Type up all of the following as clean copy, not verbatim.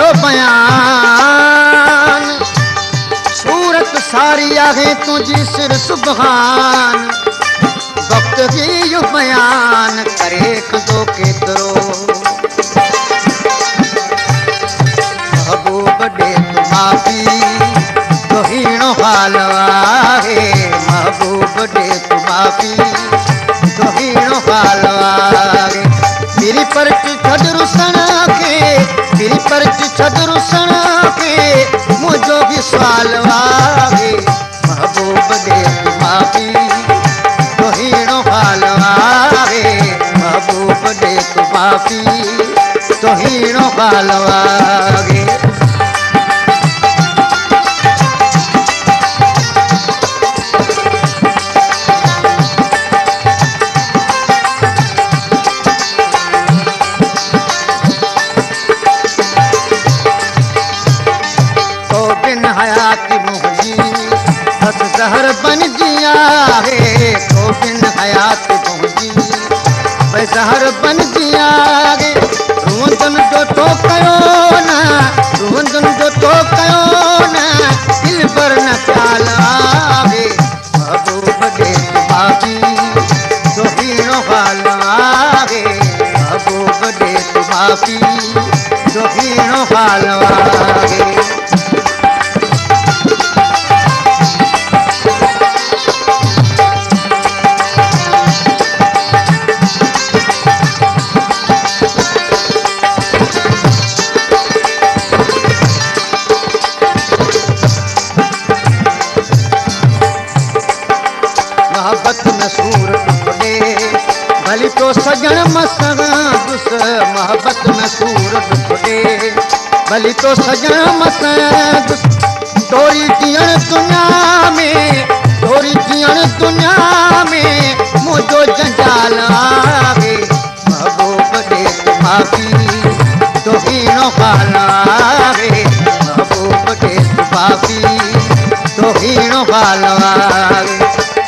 कयो बयान सूरत सारी आहे तुझी सिर सुबहान वक्त ही यो बयान करे कदो केतरो महबूब दे तू माफी तो हीणो हाल आहे महबूब दे तू माफी तो हीणो हाल आहे मेरी परच छड रुसण के मेरी परच छड रुसण के मुझो भी सवाल आहे महबूब दे तू माफी तो हीणो हाल आहे महबूब दे तू माफी तो हीणो हाल आहे जहर बन जिया है तो बिन हयात पहुंची भाई जहर बन जिया है रोंदन जो तो कयो ना रोंदन जो तो कयो ना दिल पर न ख्याल आवे महबूब दे तू माफी तो हीणो हाल आवे महबूब दे तू माफी तो हीणो हाल आवे भली तो सजन मसन दुस मोहब्बत में सूरत खुदे भली तो सजन मसन दुस तोरी जियण दुनिया में मुझो जंजाल आवे महबूब दे तू माफी तो हीणो हाल आवे महबूब दे तू माफी तो हीणो हाल आवे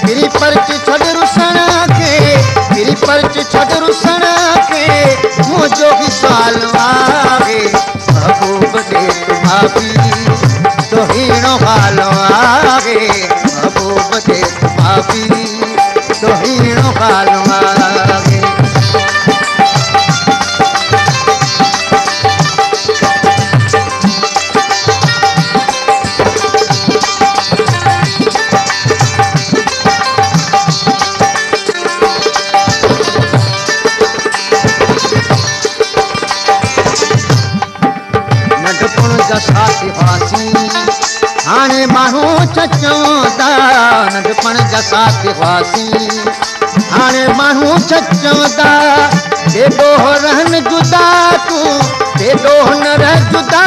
मेरी परच छड रुसण के मेरी परच छड रुसण के मुझो भी सवाल आवे महबूब दे तू माफी तो हीणो हाल आवे महबूब दे तू माफी तो हीणो हाल आवे साथी फासी हाणे माण्हू चचंदा नंढपण जा साथी फासी हाणे माण्हू चचंदा बेडो रहन जुदा तूं बेडो न रह जुदा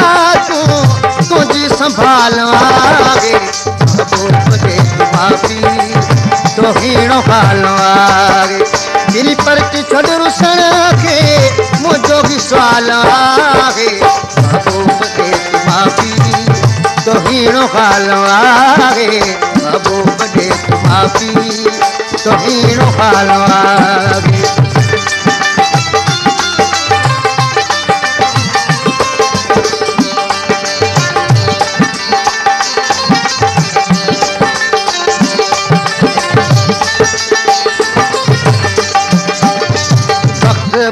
तूं तुझी संभाल आवे महबूब दे तू माफी तो हीणो हाल आवे मेरी परच छड रुसण के मुझो भी सवाल आवे महबूब दे तू माफी तो हीणो हाल आवे महबूब दे तू माफी तो हीणो हाल आवे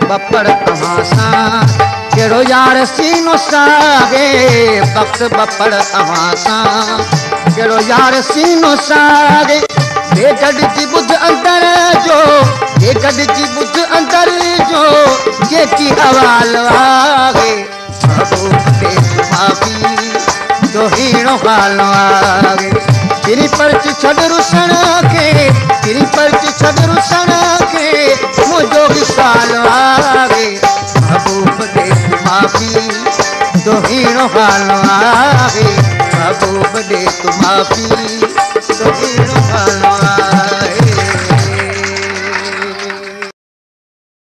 बपड़ तव्हां सां कहिड़ो यार सीनो सागे वक़्तु बपड़ तव्हां सां कहिड़ो यार सीनो सागे बेगॾिजी ॿुध अंदर जो बेगॾिजी ॿुध अंदर जो जेकी हवाल आहे महबूब दे तू माफी तो हीणो हाल आहे तेरी परच छड रुसण के तेरी परच छड रुसण के मुझो भी सवाल आवे महबूब दे तू माफी तो हीणो हाल आवे महबूब दे तू माफी